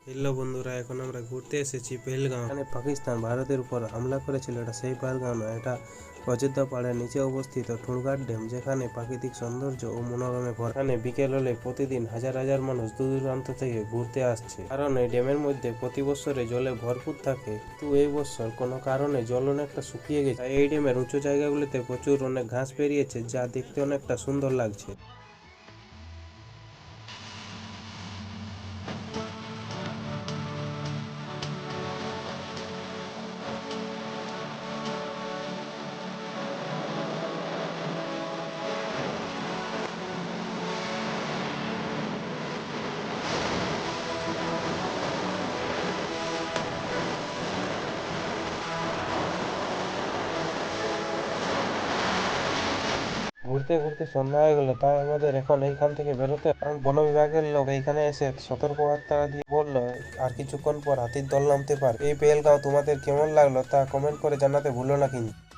Hello বন্ধুরা, এখন আমরা ঘুরতে এসেছি পেহেলগাঁও। এখানে পাকিস্তান ভারতের উপর হামলা করেছিল, এটা সেই পেহেলগাঁও নয়, এটা অযোধ্যা পাহাড়ের নিচে অবস্থিত ঠুরঘাট ড্যাম, যেখানে প্রাকৃতিক সৌন্দর্য ও মনোরমে ভরা। এখানে বিকেল হলে প্রতিদিন হাজার হাজার মানুষ দূর দূরান্ত থেকে ঘুরতে আসছে, কারণ এই ড্যামের মধ্যে প্রতি বছরে জলে ভরপুর থাকে। কিন্তু এই বছর কোনো কারণে জল অনেকটা শুকিয়ে গেছে, তাই এই ড্যামের উঁচু জায়গাগুলিতে প্রচুর অনেক ঘাস বেরিয়েছে, যা দেখতে অনেকটা সুন্দর লাগছে। ঘুরতে ঘুরতে সন্ধ্যা হয়ে গেল, তাই আমাদের এখন এইখান থেকে বেরোতে। কারণ বন বিভাগের লোক এইখানে এসে সতর্কবার্তা দিয়ে বললো আর কিছুক্ষণ পর হাতির দল নামতে পারে। এই পেহেলগাঁও তোমাদের কেমন লাগলো তা কমেন্ট করে জানাতে ভুলো না কিন্তু।